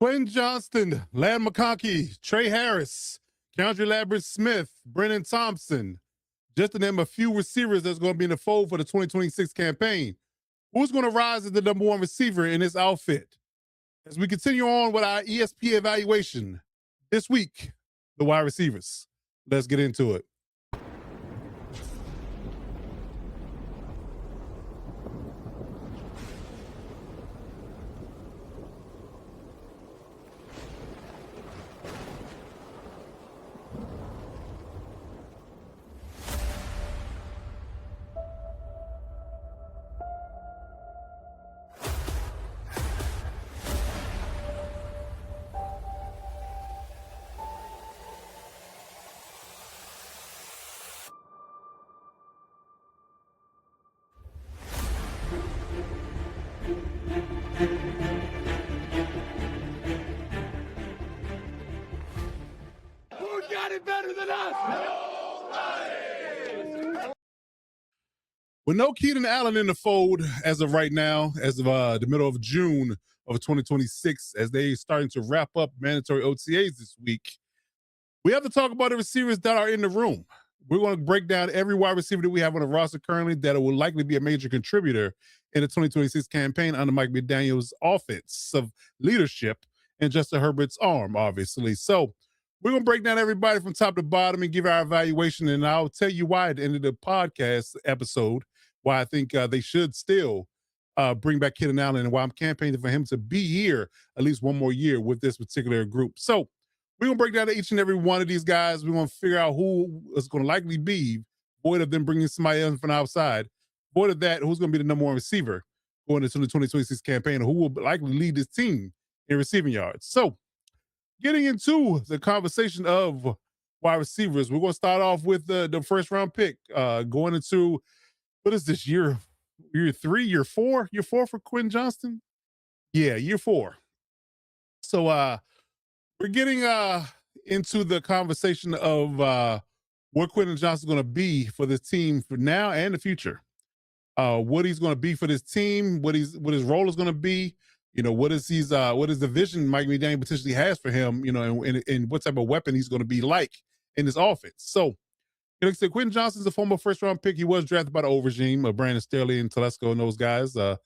Quentin Johnston, McConkey, Trey Harris, Keandre Lambert-Smith, Brenen Thompson, just to name a few receivers that's going to be in the fold for the 2026 campaign. Who's going to rise as the number one receiver in this outfit? As we continue on with our ESP evaluation this week, the wide receivers. Let's get into it. Who's got it better than us? Nobody! With no Keenan Allen in the fold as of right now, as of the middle of June of 2026, as they starting to wrap up mandatory OTAs this week, we have to talk about the receivers that are in the room. We're going to break down every wide receiver that we have on the roster currently that will likely be a major contributor in the 2026 campaign under Mike McDaniel's offensive leadership and Justin Herbert's arm, obviously. So we're going to break down everybody from top to bottom and give our evaluation, and I'll tell you why at the end of the podcast episode, why I think they should still bring back Keenan Allen and why I'm campaigning for him to be here at least one more year with this particular group. So we're going to break down each and every one of these guys. We're going to figure out who is going to likely be, void of them bringing somebody else from outside, void of that, who's going to be the number one receiver going into the 2026 campaign, and who will likely lead this team in receiving yards. So getting into the conversation of wide receivers, we're going to start off with the first round pick going into, what is this, year three, year four for Quentin Johnston? Yeah, year four. So we're getting into the conversation of what Quentin Johnston is going to be for this team for now and the future. What he's going to be for this team, what his role is going to be. You know, what is the vision Mike McDaniel potentially has for him, you know, and what type of weapon he's going to be like in this offense. So, like I said, Quentin Johnston's a former first-round pick. He was drafted by the old regime of Brandon Staley and Telesco and those guys. I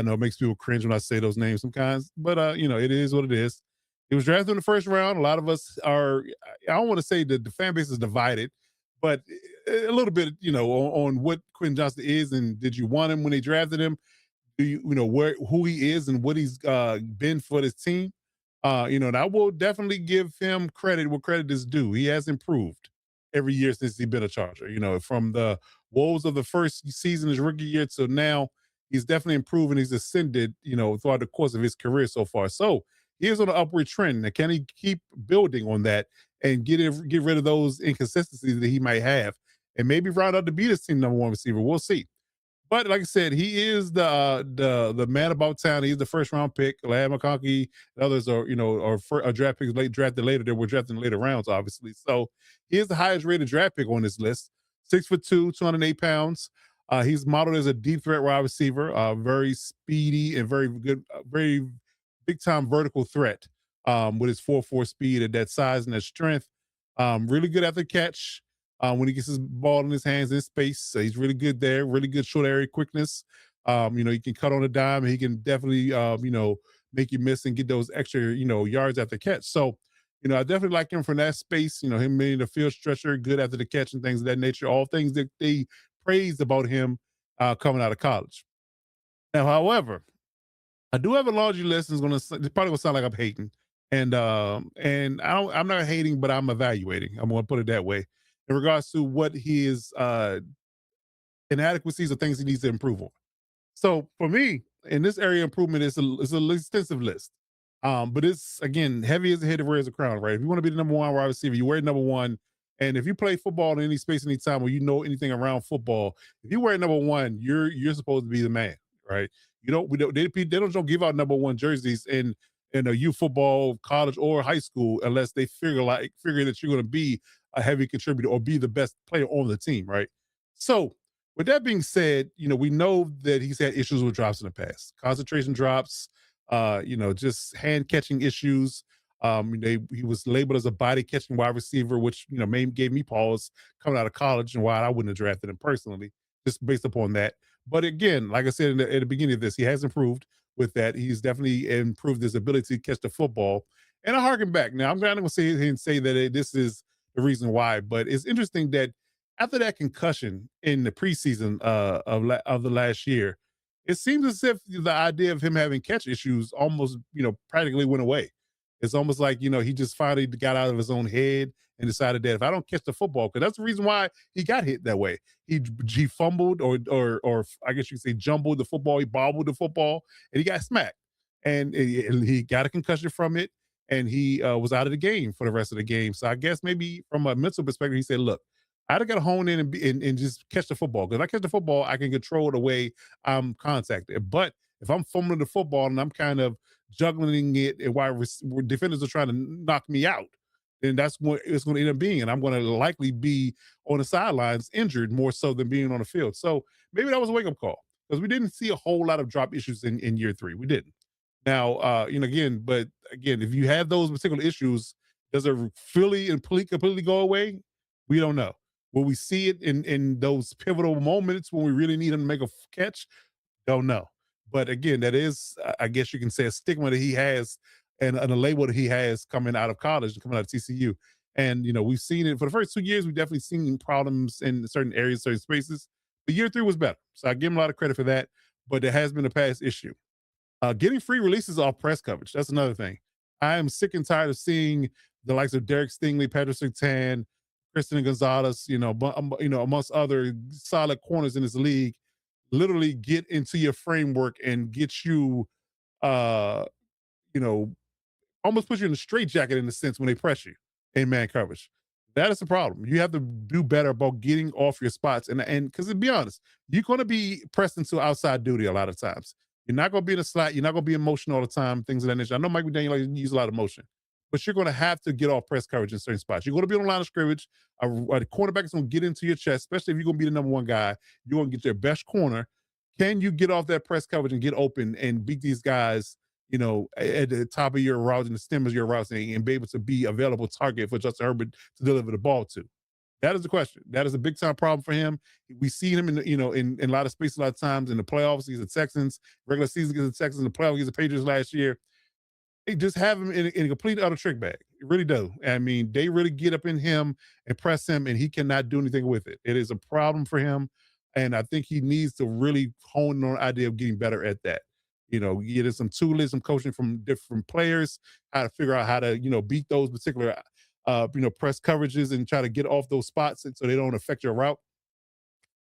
know it makes people cringe when I say those names sometimes, but, you know, it is what it is. He was drafted in the first round. A lot of us are, I don't want to say that the fan base is divided, but a little bit, you know, on what Quentin Johnston is and did you want him when they drafted him? Do you know who he is and what he's been for this team? You know, and I will definitely give him credit where credit is due. He has improved every year since he's been a Charger. You know, from the woes of the first season, his rookie year, to now, he's definitely improved and he's ascended, you know, throughout the course of his career so far. So he is on an upward trend. Now, can he keep building on that and get rid of those inconsistencies that he might have and maybe round out to be this team number one receiver? We'll see. But like I said, he is the man about town. He's the first round pick. McConkey and others are, you know, are draft picks drafted later. They were drafted in later rounds, obviously. So he is the highest rated draft pick on this list. 6'2", 208 pounds. He's modeled as a deep threat wide receiver, very speedy and very good, very big time vertical threat with his 4.4 speed at that size and that strength. Really good after catch. When he gets his ball in his hands in space, so he's really good there. Really good short area quickness. You know, he can cut on a dime. And he can definitely, you know, make you miss and get those extra, you know, yards after catch. So, you know, I definitely like him from that space. You know, him being a field stretcher, good after the catch and things of that nature. All things that they praised about him coming out of college. Now, however, I do have a laundry list. It's probably gonna sound like I'm hating, and I'm not hating, but I'm evaluating. I'm gonna put it that way in regards to what his inadequacies or things he needs to improve on. So for me, in this area, improvement is an extensive list. But it's, again, heavy as a head, wears a crown, right? If you want to be the number one wide receiver, you wear number one. And if you play football in any space, any time, or you know anything around football, if you wear number one, you're supposed to be the man, right? They don't give out number one jerseys in a youth football, college, or high school unless they figure that you're going to be a heavy contributor or be the best player on the team, right? So with that being said, you know, we know that he's had issues with drops in the past, concentration drops, Just hand catching issues. He was labeled as a body catching wide receiver, which gave me pause coming out of college and why I wouldn't have drafted him personally, just based upon that. But again, like I said at the beginning of this, he has improved with that. He's definitely improved his ability to catch the football. And I harken back. Now, I'm not going to say and say that this is the reason why, but it's interesting that after that concussion in the preseason of the last year, it seems as if the idea of him having catch issues almost, practically went away. It's almost like, he just finally got out of his own head and decided that if I don't catch the football, because that's the reason why he got hit that way. He fumbled or I guess you could say jumbled the football, he bobbled the football, and he got smacked. And he got a concussion from it, and he was out of the game for the rest of the game. So I guess maybe from a mental perspective, he said, "Look, I got to hone in and just catch the football. Because if I catch the football, I can control the way I'm contacted. But if I'm fumbling the football and I'm kind of juggling it, and while defenders are trying to knock me out, then that's what it's going to end up being. And I'm going to likely be on the sidelines injured more so than being on the field. So maybe that was a wake up call because we didn't see a whole lot of drop issues in year three. We didn't. Now, but again, if you have those particular issues, does it fully and completely go away? We don't know. Will we see it in those pivotal moments when we really need him to make a catch? Don't know. But again, that is, I guess you can say, a stigma that he has and a label that he has coming out of college and coming out of TCU. And, we've seen it for the first 2 years. We've definitely seen problems in certain areas, certain spaces. But year three was better. So I give him a lot of credit for that. But there has been a past issue. Getting free releases off press coverage. That's another thing. I am sick and tired of seeing the likes of Derek Stingley, Patrick Surtain, Christian Gonzalez, amongst other solid corners in this league, literally get into your framework and get you, uh, you know, almost put you in a straitjacket in a sense when they press you in man coverage. That is the problem. You have to do better about getting off your spots. And because to be honest, you're going to be pressed into outside duty a lot of times. You're not going to be in a slot. You're not going to be emotional all the time, things of that nature. I know Mike McDaniel likes to use a lot of emotion, but you're going to have to get off press coverage in certain spots. You're going to be on the line of scrimmage. A quarterback is going to get into your chest, especially if you're going to be the number one guy. You're going to get your best corner. Can you get off that press coverage and get open and beat these guys, at the top of your route and the stem of your routes and be able to be available target for Justin Herbert to deliver the ball to? That is the question. That is a big time problem for him. We see him in a lot of space a lot of times in the playoffs. He's the Texans, regular season against the Texans, in the playoffs against the Patriots last year. They just have him in a complete utter trick bag. It really do. I mean, they really get up in him and press him, and he cannot do anything with it. It is a problem for him, and I think he needs to really hone on the idea of getting better at that. Getting some tools, some coaching from different players, how to figure out how to, beat those particular, press coverages and try to get off those spots so they don't affect your route.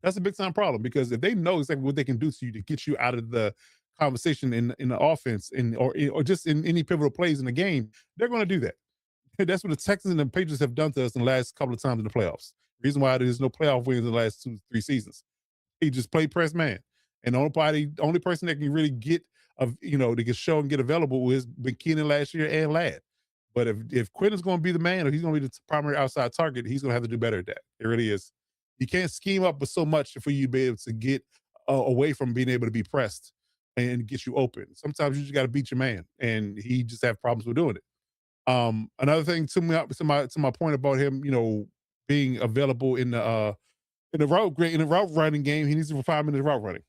That's a big time problem because if they know exactly what they can do to you to get you out of the conversation in the offense or just in any pivotal plays in the game, they're going to do that. That's what the Texans and the Patriots have done to us in the last couple of times in the playoffs. Reason why there's no playoff wins in the last 2-3 seasons. He just played press man. And the only person that can really get they can show and get available is been Keenan last year and Ladd. But if Quentin's going to be the man or he's going to be the primary outside target, he's going to have to do better at that. It really is. You can't scheme up with so much for you to be able to get away from being able to be pressed and get you open. Sometimes you just got to beat your man, and he just have problems with doing it. Another thing to my point about him, being available in the route running game, he needs to refine in his route running.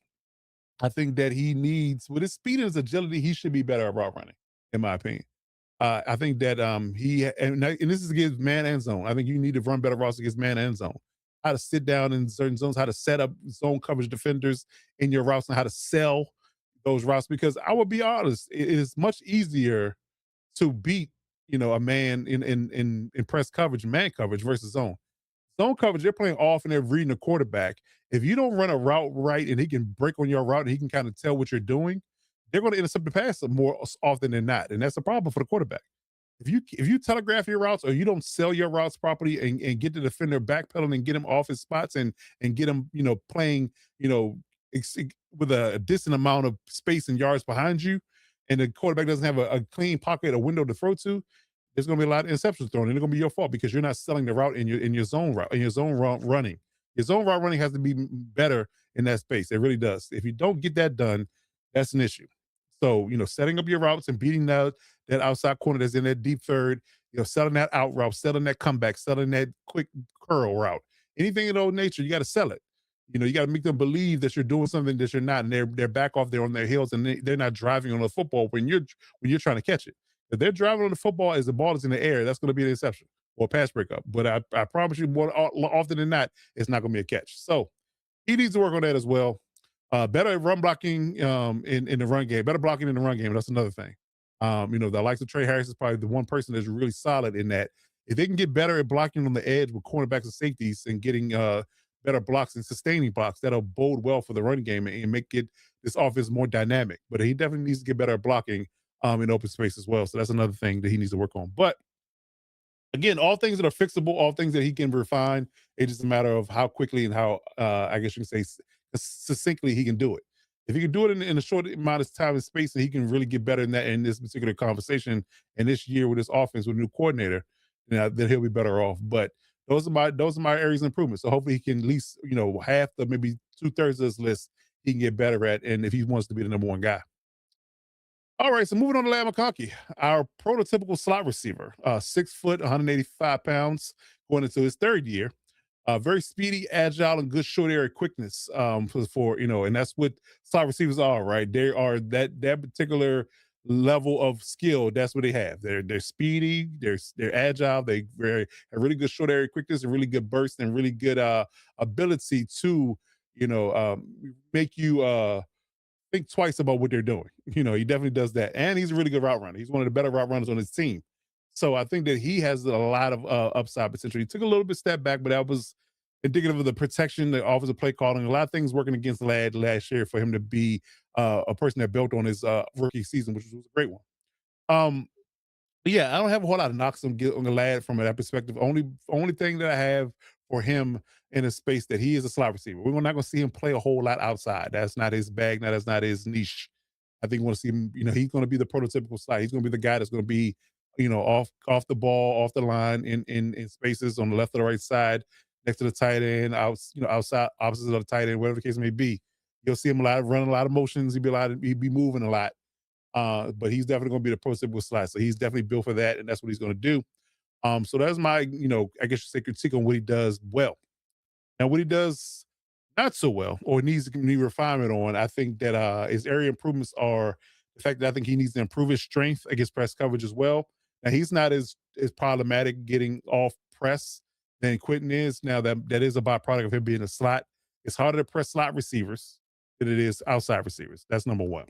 I think that he needs, with his speed and his agility, he should be better at route running, in my opinion. I think that and this is against man and zone. I think you need to run better routes against man and zone. How to sit down in certain zones, how to set up zone coverage defenders in your routes, and how to sell those routes. Because I will be honest, it is much easier to beat a man in press coverage, man coverage versus zone. Zone coverage, they're playing off and they're reading the quarterback. If you don't run a route right and he can break on your route and he can kind of tell what you're doing, they're going to intercept the pass more often than not. And that's a problem for the quarterback. If you telegraph your routes or you don't sell your routes properly and get the defender backpedaling and get him off his spots and get him, playing, with a distant amount of space and yards behind you, and the quarterback doesn't have a clean pocket, a window to throw to, there's going to be a lot of interceptions thrown, and it's going to be your fault because you're not selling the route in your zone route, in your zone route running. Your zone route running has to be better in that space. It really does. If you don't get that done, that's an issue. So, setting up your routes and beating that outside corner that's in that deep third, selling that out route, selling that comeback, selling that quick curl route, anything of those nature, you got to sell it. You got to make them believe that you're doing something that you're not, and they're back off there on their heels, and they're not driving on the football when you're trying to catch it. If they're driving on the football as the ball is in the air, that's going to be an interception or a pass breakup. But I promise you, more often than not, it's not going to be a catch. So he needs to work on that as well. Better run blocking in the run game, better blocking in the run game. That's another thing. The likes of Trey Harris is probably the one person that's really solid in that. If they can get better at blocking on the edge with cornerbacks and safeties and getting better blocks and sustaining blocks, that'll bode well for the run game and make this offense more dynamic. But he definitely needs to get better at blocking in open space as well. So that's another thing that he needs to work on. But again, all things that are fixable, all things that he can refine. It's just a matter of how quickly and how I guess you can say succinctly he can do it. If he can do it in a short amount of time and space, and he can really get better in that in this particular conversation and this year with this offense with a new coordinator, then he'll be better off. But those are my areas of improvement. So hopefully he can at least half the maybe 2/3 of this list he can get better at, and if he wants to be the number one guy. All right, so moving on to McConkey, our prototypical slot receiver, 6 foot, 185 pounds, going into his third year. Very speedy, agile, and good short area quickness and that's what slot receivers are, right? They are that particular level of skill. That's what they have. They're speedy, they're agile, have really good short area quickness and really good burst and really good ability to make you think twice about what they're doing. He definitely does that. And he's a really good route runner. He's one of the better route runners on his team. So I think that he has a lot of upside potential. He took a little bit step back, but that was indicative of the protection, the offensive play calling, a lot of things working against Ladd last year for him to be a person that built on his rookie season, which was a great one. Um, but yeah, I don't have a whole lot of knocks on the lad from that perspective. Only thing that I have for him in a space that he is a slot receiver. We're not going to see him play a whole lot outside. That's not his bag. That's not his niche. I think we want to see him. He's going to be the prototypical slot. He's going to be the guy that's going to be, off the ball, off the line, in spaces on the left or the right side, next to the tight end, outside, opposite of the tight end, whatever the case may be. You'll see him running a lot of motions. He'd be moving a lot. But he's definitely going to be the prototypical slot. So he's definitely built for that, and that's what he's going to do. So that's my, I guess you say critique on what he does well. Now, what he does not so well, or needs to need refinement on, I think that his area improvements are the fact that I think he needs to improve his strength against press coverage as well. Now, he's not as problematic getting off press than Quentin is. Now, that is a byproduct of him being a slot. It's harder to press slot receivers than it is outside receivers. That's number one.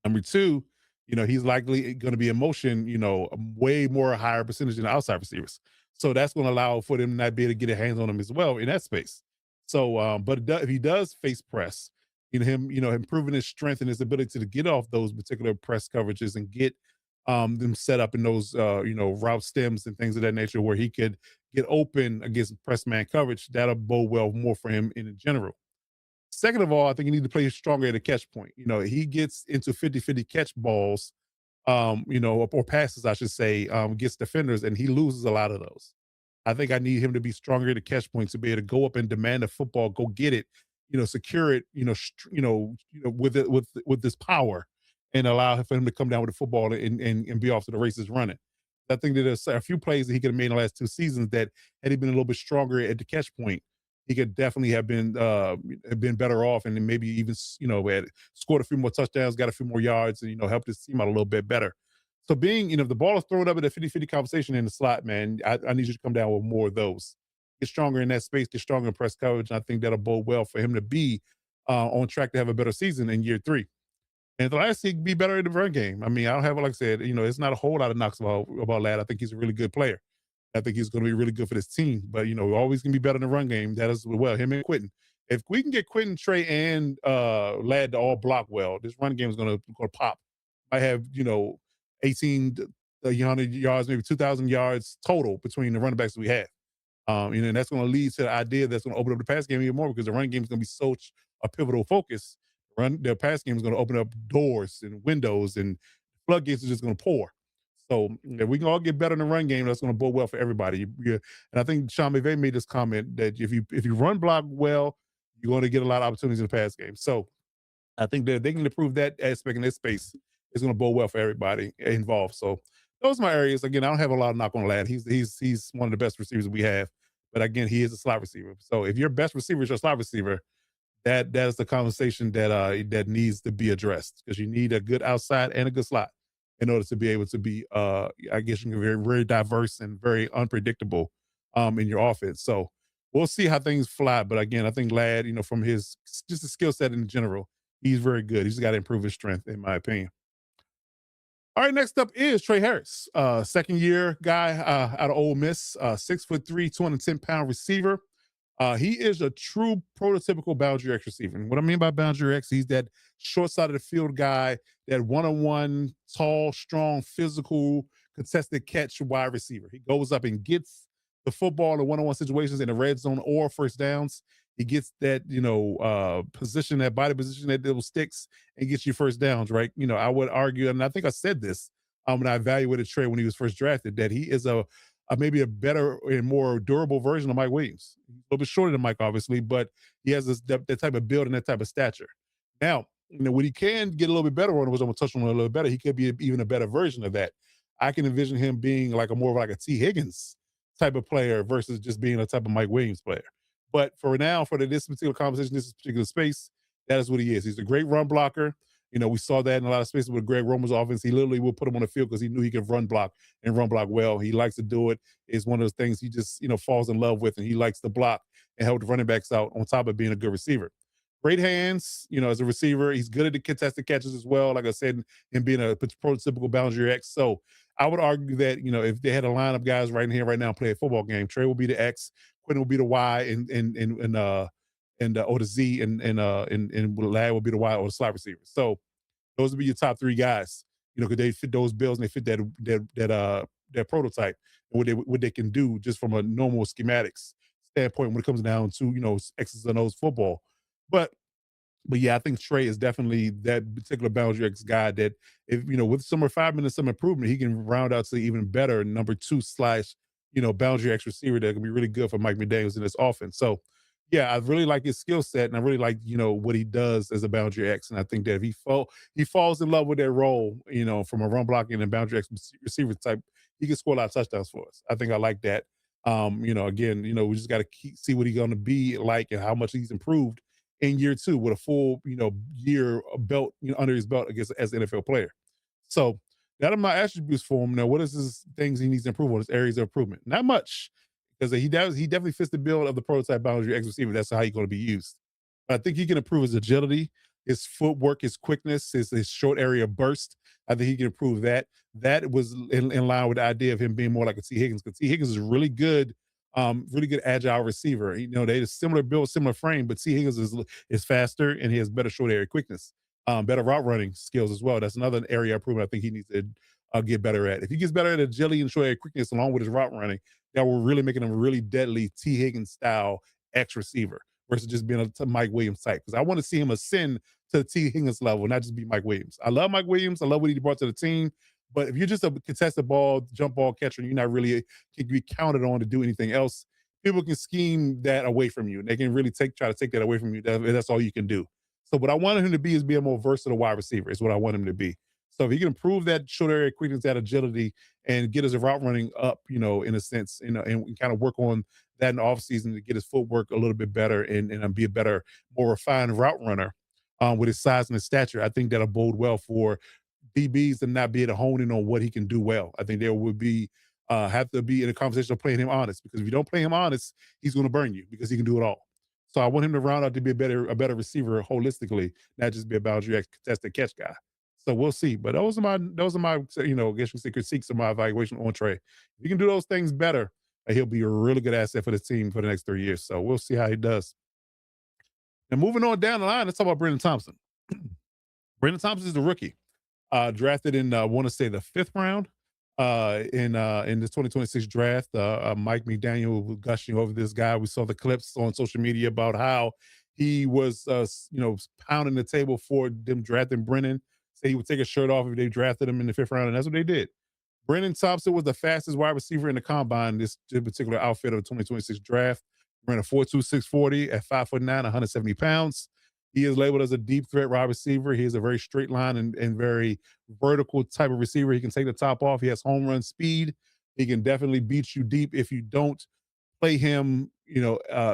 Number two, he's likely going to be in motion, a way more higher percentage than outside receivers. So that's going to allow for them to not be able to get their hands on him as well in that space. So, but if he does face press, him, improving his strength and his ability to get off those particular press coverages and get them set up in those, route stems and things of that nature where he could get open against press man coverage, that'll bode well more for him in general. Second of all, I think you need to play stronger at the catch point. He gets into 50-50 catch balls, or passes, I should say, gets defenders, and he loses a lot of those. I think I need him to be stronger at the catch point to be able to go up and demand the football, go get it, secure it, with this power, and allow for him to come down with the football and be off to the races running. I think that there's a few plays that he could have made in the last 2 seasons that had he been a little bit stronger at the catch point, he could definitely have been better off, and then maybe even had scored a few more touchdowns, got a few more yards, and helped his team out a little bit better. So being, if the ball is thrown up at a 50-50 conversation in the slot, man, I need you to come down with more of those. Get stronger in that space, get stronger in press coverage, and I think that'll bode well for him to be on track to have a better season in year 3. And the last, he can be better in the run game. I mean, I don't have, like I said, it's not a whole lot of knocks about Ladd. I think he's a really good player. I think he's going to be really good for this team. But, we're always going to be better in the run game. That is, well, him and Quentin. If we can get Quentin, Trey, and Ladd to all block well, this run game is going to pop. I have, 1,800 yards, maybe 2,000 yards total between the running backs that we have. And that's going to lead to the idea that's going to open up the pass game even more because the run game is going to be such a pivotal focus. The pass game is going to open up doors and windows, and floodgates are just going to pour. So if we can all get better in the run game, that's going to bode well for everybody. And I think Sean McVay made this comment that if you run block well, you're going to get a lot of opportunities in the pass game. So I think that they can improve that aspect in this space. It's going to bode well for everybody involved. So those are my areas. Again, I don't have a lot of knock on Lad. He's one of the best receivers we have. But again, he is a slot receiver. So if your best receiver is your slot receiver, that is the conversation that needs to be addressed, because you need a good outside and a good slot in order to be able to be I guess you can be very, very diverse and very unpredictable in your offense. So we'll see how things fly. But again, I think Ladd, from his just the skill set in general, he's very good. He's got to improve his strength, in my opinion. All right, next up is Trey Harris, second year guy out of Ole Miss, 6'3", 210-pound receiver. He is a true prototypical boundary X receiver. And what I mean by boundary X, he's that short side of the field guy, that one-on-one, tall, strong, physical, contested catch wide receiver. He goes up and gets the football in one-on-one situations in the red zone or first downs. He gets that, position, that body position, that little sticks, and gets you first downs, right? I would argue, and I think I said this when I evaluated Trey when he was first drafted, that he is maybe a better and more durable version of Mike Williams. He's a little bit shorter than Mike, obviously, but he has that type of build and that type of stature. Now, when he can get a little bit better on it, which I'm going to touch on a little better, he could be even a better version of that. I can envision him being like a T. Higgins type of player versus just being a type of Mike Williams player. But for now, for this particular conversation, this particular space, that is what he is. He's a great run blocker. We saw that in a lot of spaces with Greg Roman's offense. He literally would put him on the field because he knew he could run block and run block well. He likes to do it. It's one of those things he just, falls in love with, and he likes to block and help the running backs out on top of being a good receiver. Great hands, as a receiver. He's good at the contested catches as well, like I said, and being a prototypical boundary X. So I would argue that, if they had a line of guys right here, right now, play a football game, Trey will be the X, Quentin will be the Y, and or the Z, and Ladd will be the Y or the slot receiver. So those would be your top three guys, because they fit those bills and they fit that prototype and what they can do just from a normal schematics standpoint when it comes down to X's and O's football. But yeah, I think Trey is definitely that particular boundary X guy that, if with some refinement and some improvement, he can round out to even better number two / boundary X receiver that can be really good for Mike McDaniels in this offense. So yeah, I really like his skill set, and I really like what he does as a boundary X. And I think that if he falls in love with that role, from a run blocking and boundary X receiver type, he can score a lot of touchdowns for us. I think I like that. Again, we just got to see what he's going to be like and how much he's improved in year two with a full, year belt, under his belt as an NFL player. So that are my attributes for him. Now, what is his things he needs to improve on? His areas of improvement? Not much, because he definitely fits the bill of the prototype boundary X receiver. That's how he's going to be used. But I think he can improve his agility, his footwork, his quickness, his short area burst. I think he can improve that. That was in line with the idea of him being more like a T. Higgins, because T. Higgins is really good agile receiver. They have similar build, similar frame, but T. Higgins is faster and he has better short area quickness, better route running skills as well. That's another area of improvement I think he needs to get better at. If he gets better at agility and short area quickness along with his route running, that will really make him a really deadly T. Higgins style X receiver versus just being a Mike Williams type. Because I want to see him ascend to the T. Higgins level, not just be Mike Williams. I love Mike Williams. I love what he brought to the team. But if you're just a contested ball, jump ball catcher, and you're not really can be counted on to do anything else, people can scheme that away from you. And they can really try to take that away from you. That's all you can do. So what I wanted him to be is be a more versatile wide receiver is what I want him to be. So if he can improve that short area quickness, that agility, and get his route running up, in a sense, and kind of work on that in the offseason to get his footwork a little bit better and be a better, more refined route runner with his size and his stature, I think that'll bode well for DBs to not be able to hone in on what he can do well. I think there would be have to be in a conversation of playing him honest, because if you don't play him honest, he's going to burn you because he can do it all. So I want him to round out to be a better receiver holistically, not just be a boundary contested catch guy. So we'll see. But those are my I guess you say critiques of my evaluation on Trey. If he can do those things better, he'll be a really good asset for the team for the next 3 years. So we'll see how he does. And moving on down the line, let's talk about Brenen Thompson. Brenen Thompson is the rookie. Drafted in I want to say the 5th round in this 2026 draft. Mike McDaniel was gushing over this guy. We saw the clips on social media about how he was pounding the table for them drafting Brennan. Say he would take his shirt off if they drafted him in the 5th round, and that's what they did. Brenen Thompson was the fastest wide receiver in the combine this particular outfit of the 2026 draft. Ran a 4.26 40 at 5'9", 170 pounds. He is labeled as a deep threat wide receiver. He is a very straight line and very vertical type of receiver. He can take the top off. He has home run speed. He can definitely beat you deep if you don't play him,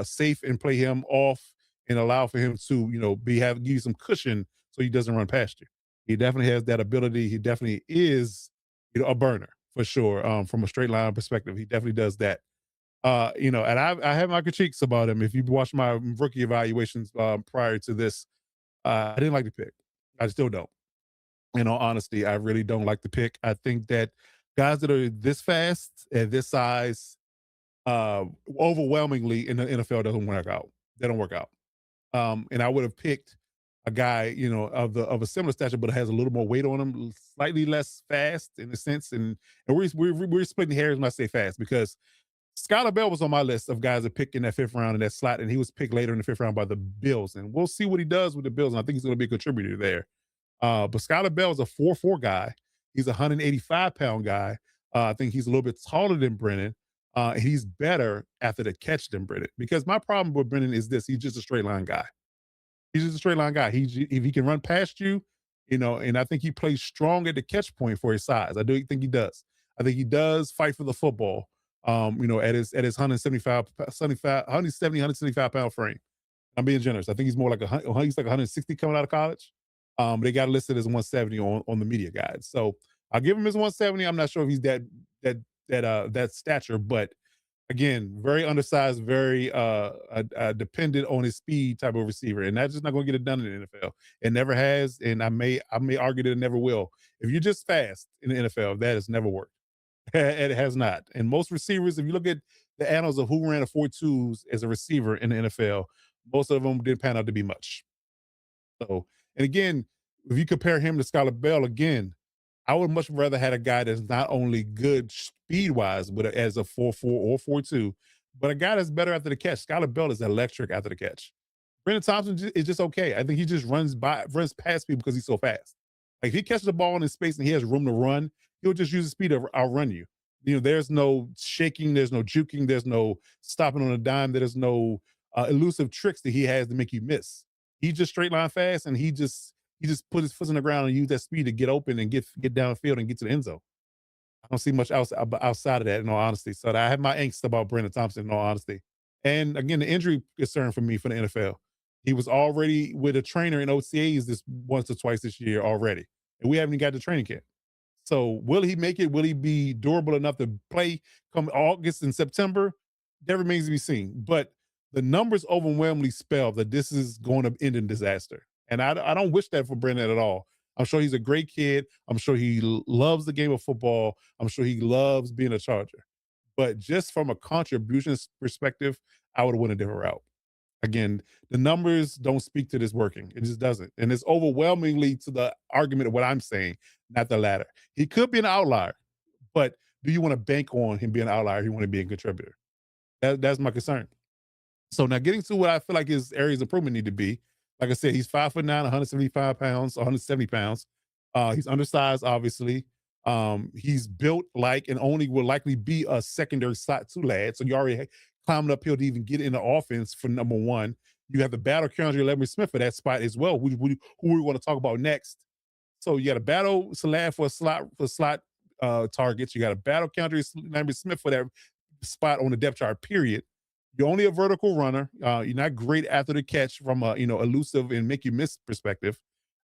safe and play him off and allow for him to, give you some cushion so he doesn't run past you. He definitely has that ability. He definitely is, a burner for sure. From a straight line perspective, he definitely does that. And I have my critiques about him. If you watch my rookie evaluations prior to this, I didn't like the pick. I still don't. In all honesty, I really don't like the pick. I think that guys that are this fast at this size, overwhelmingly in the NFL doesn't work out. They don't work out. And I would have picked a guy, of a similar stature, but has a little more weight on him, slightly less fast in a sense. And we're splitting hairs when I say fast because Skylar Bell was on my list of guys that picked in that fifth round in that slot, and he was picked later in the fifth round by the Bills. And we'll see what he does with the Bills. And I think he's going to be a contributor there. But Skylar Bell is a 4'4" guy. He's a 185-pound guy. I think he's a little bit taller than Brennan. He's better after the catch than Brennan. Because my problem with Brennan is this: he's just a straight line guy. He's just a straight line guy. If he can run past you, and I think he plays strong at the catch point for his size. I do think he does. I think he does fight for the football. At his 175 pound frame. I'm being generous. I think he's more like he's like 160 coming out of college. They got listed as 170 on the media guide. So I'll give him his 170. I'm not sure if he's that stature, but again, very undersized, very dependent on his speed type of receiver, and that's just not going to get it done in the NFL. It never has, and I may argue that it never will. If you're just fast in the NFL, that has never worked. It has not. And most receivers, if you look at the annals of who ran a 4.2s as a receiver in the NFL, most of them didn't pan out to be much. So, and again, if you compare him to Skylar Bell, again, I would much rather had a guy that's not only good speed wise, but as a 4.4 or 4.2, but a guy that's better after the catch. Skylar Bell is electric after the catch. Brenen Thompson is just okay. I think he just runs past people because he's so fast. Like if he catches the ball in space and he has room to run, he'll just use his speed to outrun you. There's no shaking, there's no juking, there's no stopping on a dime, there's no elusive tricks that he has to make you miss. He just straight line fast, and he just put his foot on the ground and use that speed to get open and get downfield and get to the end zone. I don't see much outside of that, in all honesty. So I have my angst about Brenen Thompson, in all honesty. And again, the injury concern for me for the NFL. He was already with a trainer in OTAs this once or twice this year already, and we haven't even got to training camp. So will he make it? Will he be durable enough to play come August and September? That remains to be seen. But the numbers overwhelmingly spell that this is going to end in disaster. And I don't wish that for Brennan at all. I'm sure he's a great kid. I'm sure he loves the game of football. I'm sure he loves being a Charger. But just from a contribution perspective, I would have went a different route. Again, the numbers don't speak to this working. It just doesn't. And it's overwhelmingly to the argument of what I'm saying, not the latter. He could be an outlier, but do you want to bank on him being an outlier? Or you want to be a contributor? That's my concern. So now getting to what I feel like his areas of improvement need to be. Like I said, he's 5'9", 175 pounds, 170 pounds. He's undersized, obviously. He's built like and only will likely be a secondary slot two lad. So you already climbing uphill to even get in the offense for number one. You have to battle Keandre Lambert-Smith for that spot as well, who we want to talk about next. So you got to battle Salad for slot targets. You got to battle Keandre Lambert-Smith for that spot on the depth chart, period. You're only a vertical runner. You're not great after the catch from a elusive and make you miss perspective.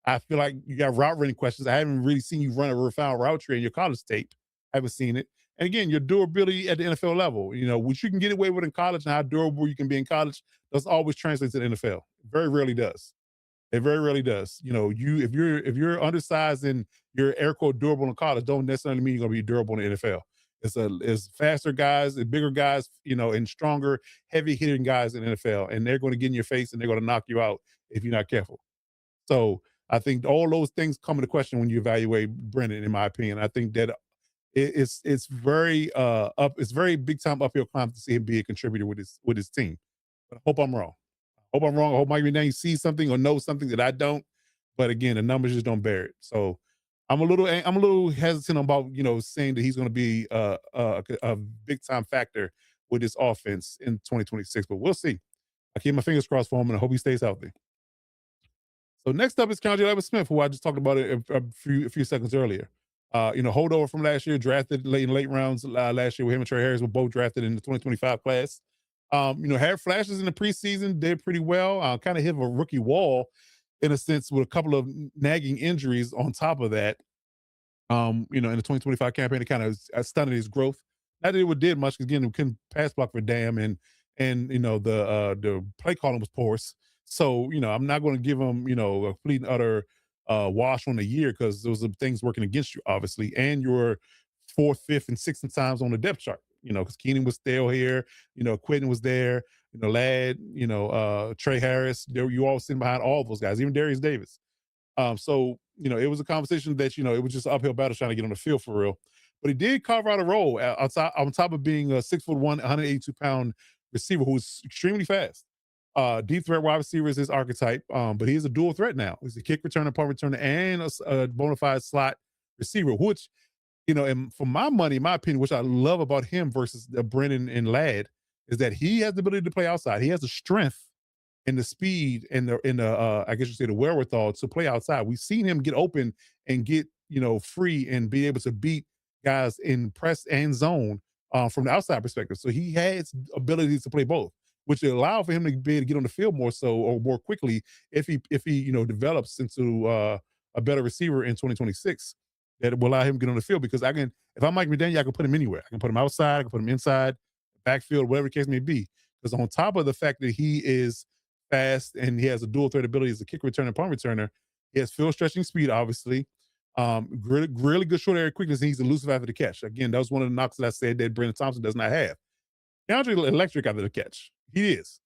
I feel like you got route running questions. I haven't really seen you run a refined route tree in your college tape. I haven't seen it. And again, your durability at the NFL level, which you can get away with in college and how durable you can be in college, does always translate to the NFL. Very rarely does. It very rarely does. If you're undersized and you're air quote durable in college, don't necessarily mean you're gonna be durable in the NFL. It's faster guys, and bigger guys, and stronger, heavy hitting guys in the NFL, and they're going to get in your face and they're going to knock you out if you're not careful. So I think all those things come into question when you evaluate Brennan, in my opinion. I think that it's very it's very big time uphill climb to see him be a contributor with his team. But I hope I'm wrong. I hope Mike McDaniel sees something or knows something that I don't. But again, the numbers just don't bear it. So I'm a little hesitant about saying that he's going to be a big time factor with this offense in 2026. But we'll see. I keep my fingers crossed for him, and I hope he stays healthy. So next up is Keandre Lambert-Smith, who I just talked about a few seconds earlier. Holdover from last year, drafted late rounds last year with him and Trey Harris were both drafted in the 2025 class. Had flashes in the preseason, did pretty well. Kind of hit a rookie wall in a sense with a couple of nagging injuries on top of that. In the 2025 campaign, it kind of stunted his growth. Not that it did much because again, we couldn't pass block for damn, and the play calling was porous. So I'm not going to give him a complete and utter wash on the year because those are things working against you, obviously, and your fourth, fifth, and sixth times on the depth chart. Because Keenan was still here, Quentin was there, Ladd, Trey Harris. You all sitting behind all those guys, even Darius Davis. It was a conversation that, it was just an uphill battle trying to get on the field for real. But he did carve out a role outside, on top of being a 6'1", 182-pound receiver who's extremely fast. Deep threat wide receiver is his archetype, but he is a dual threat now. He's a kick returner, punt returner, and a bona fide slot receiver, which, and for my money, my opinion, which I love about him versus Brennan and Ladd, is that he has the ability to play outside. He has the strength and the speed and the I guess you say the wherewithal to play outside. We've seen him get open and get free and be able to beat guys in press and zone from the outside perspective. So he has abilities to play both, which will allow for him to be able to get on the field more so or more quickly if he develops into a better receiver in 2026. That will allow him to get on the field because if I'm Mike McDaniel, I can put him anywhere. I can put him outside, I can put him inside, backfield, whatever the case may be. Because on top of the fact that he is fast and he has a dual threat ability as a kick returner and punt returner, he has field stretching speed, obviously. Really good short area quickness, and he's elusive after the catch. Again, that was one of the knocks that I said that Brenen Thompson does not have. Keandre electric after the catch. He is.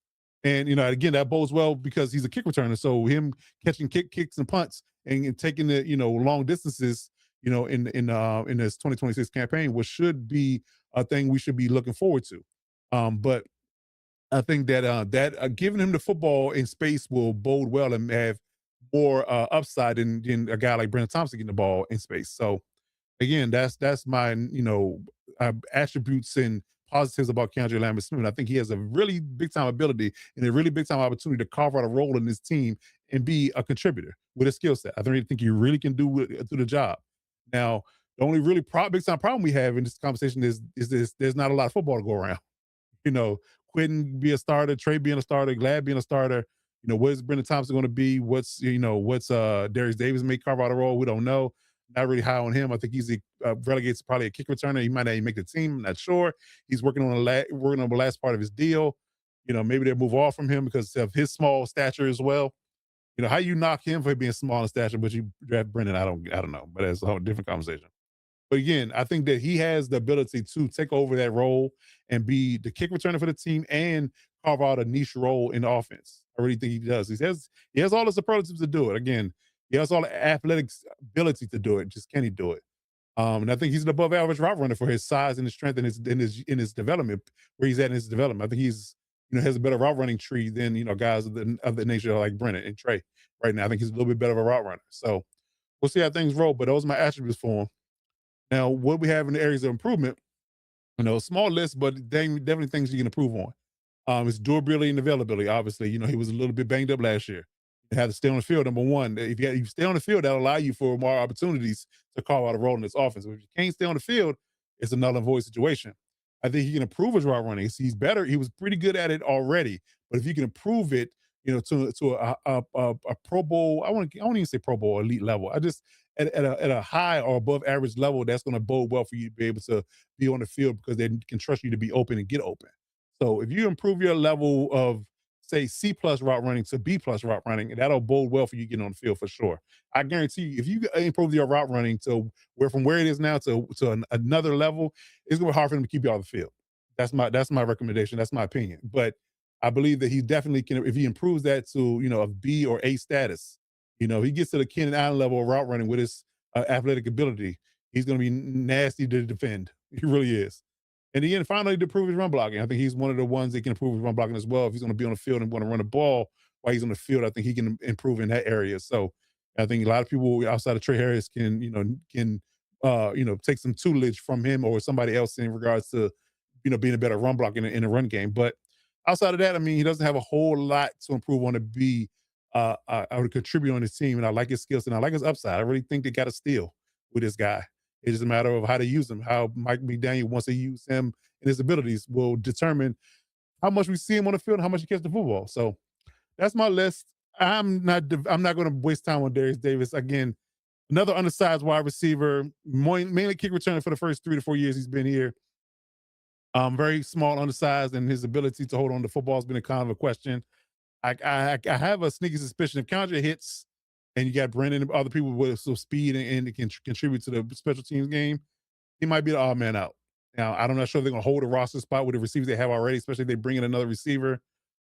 And, again, that bodes well because he's a kick returner. So him catching kicks and punts and taking the, long distances, in this 2026 campaign, which should be a thing we should be looking forward to. But I think that giving him the football in space will bode well and have more upside than a guy like Brenen Thompson getting the ball in space. So again, that's my attributes and positives about Keandre Lambert-Smith. I think he has a really big time ability and a really big time opportunity to carve out a role in this team and be a contributor with a skill set. I really think he really can do the job. Now, the only really big time problem we have in this conversation is this: there's not a lot of football to go around. Quentin be a starter, Trey being a starter, Glad being a starter. What is Brenen Thompson going to be? What's Darius Davis may carve out a role? We don't know. Not really high on him. I think he's relegated to probably a kick returner. He might not even make the team. I'm not sure. He's working on the last part of his deal. Maybe they'll move off from him because of his small stature as well. How you knock him for being small in stature, but you draft Brennan, I don't know. But that's a whole different conversation. But again, I think that he has the ability to take over that role and be the kick returner for the team and carve out a niche role in the offense. I really think he does. He has all the superlatives to do it. Again, he has all the athletic ability to do it. Just can he do it? And I think he's an above average route runner for his size and his strength and his development, where he's at in his development. I think he's has a better route running tree than guys of the nature like Brennan and Trey right now. I think he's a little bit better of a route runner. So we'll see how things roll. But those are my attributes for him. Now, what we have in the areas of improvement, small list, but definitely things you can improve on. It's durability and availability. Obviously, he was a little bit banged up last year. You had to stay on the field. Number one, if you stay on the field, that'll allow you for more opportunities to carve out a role in this offense. But if you can't stay on the field, it's a null and void situation. I think he can improve his route running. He's better. He was pretty good at it already. But if you can improve it, to a Pro Bowl, I won't even say Pro Bowl elite level. I just at a high or above average level, that's going to bode well for you to be able to be on the field because they can trust you to be open and get open. So if you improve your level of, say, C+ route running to B+ route running, that'll bode well for you getting on the field for sure. I guarantee you, if you improve your route running to where it is now to another level, it's going to be hard for them to keep you off the field. That's my recommendation. That's my opinion. But I believe that he definitely can, if he improves that to a B or A status. He gets to the Keandre Allen level of route running with his athletic ability. He's going to be nasty to defend. He really is. And again, finally, to improve his run blocking. I think he's one of the ones that can improve his run blocking as well. If he's going to be on the field and want to run the ball while he's on the field, I think he can improve in that area. So I think a lot of people outside of Trey Harris can take some tutelage from him or somebody else in regards to, being a better run block in a run game. But outside of that, I mean, he doesn't have a whole lot to improve on to be I would contribute on his team, and I like his skills and I like his upside. I really think they got a steal with this guy. It's just a matter of how to use him. How Mike McDaniel wants to use him and his abilities will determine how much we see him on the field and how much he catches the football. So that's my list. I'm not going to waste time on Darius Davis again. Another undersized wide receiver, mainly kick returner for the first 3 to 4 years he's been here. Very small, undersized, and his ability to hold on to football has been a kind of a question. I have a sneaky suspicion if Keandre hits and you got Brennan and other people with some speed and it can contribute to the special teams game, he might be the odd man out. Now, I'm not sure they're going to hold a roster spot with the receivers they have already, especially if they bring in another receiver.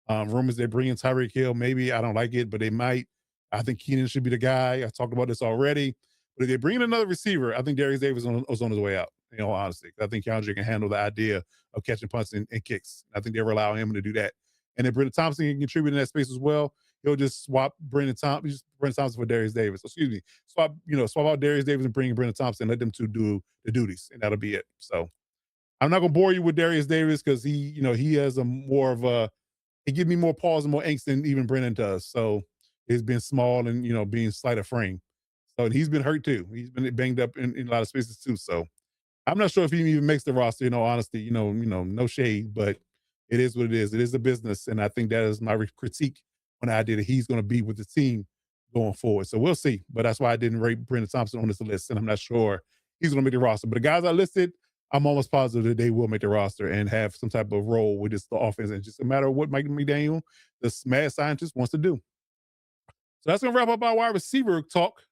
Rumors they bring in Tyreek Hill. Maybe I don't like it, but they might. I think Keenan should be the guy. I talked about this already. But if they bring in another receiver, I think Darius Davis was on his way out. In all honesty, I think Keandre can handle the idea of catching punts and kicks. I think they'll allow him to do that. And if Brennan Thompson can contribute in that space as well, he'll just swap Brennan Thompson for Darius Davis. Excuse me, swap out Darius Davis and bring in Brennan Thompson. Let them two do the duties, and that'll be it. So I'm not gonna bore you with Darius Davis because he has a more of a it gives me more pause and more angst than even Brennan does. So he's been small and being slight of frame. So he's been hurt too. He's been banged up in a lot of spaces too. So I'm not sure if he even makes the roster. In all honesty, no shade, but it is what it is. It is a business, and I think that is my critique on the idea that he's going to be with the team going forward. So we'll see. But that's why I didn't rate Brennan Thompson on this list, and I'm not sure he's going to make the roster. But the guys I listed, I'm almost positive that they will make the roster and have some type of role with this the offense. And just a matter of what Mike McDaniel, the mad scientist, wants to do. So that's going to wrap up our wide receiver talk.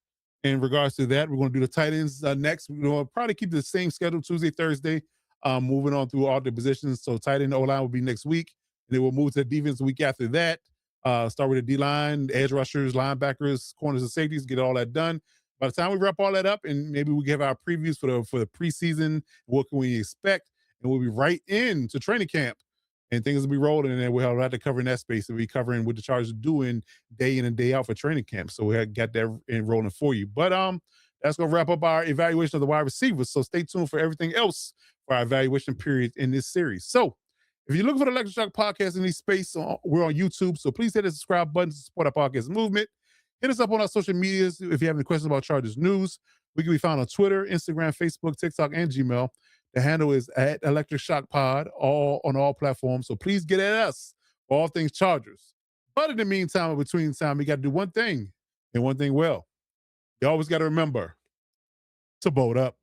In regards to that, we're going to do the tight ends next. We're going to probably keep the same schedule, Tuesday, Thursday, moving on through all the positions. So tight end O-line will be next week. And then we'll move to the defense the week after that. Start with the D-line, edge rushers, linebackers, corners, and safeties, get all that done. By the time we wrap all that up, and maybe we give our previews for the preseason, what can we expect, and we'll be right into training camp. And things will be rolling, and then we'll have a lot to cover in that space. And we'll be covering what the Chargers are doing day in and day out for training camp. So we have got that rolling for you. But that's going to wrap up our evaluation of the wide receivers. So stay tuned for everything else for our evaluation period in this series. So if you're looking for the Electric Shock Podcast in this space, we're on YouTube. So please hit the subscribe button to support our podcast movement. Hit us up on our social medias if you have any questions about Chargers news. We can be found on Twitter, Instagram, Facebook, TikTok, and Gmail. The handle is at Electric Shock Pod, all on all platforms. So please get at us for all things Chargers. But in the meantime, in between time, we got to do one thing and one thing well. You always got to remember to bolt up.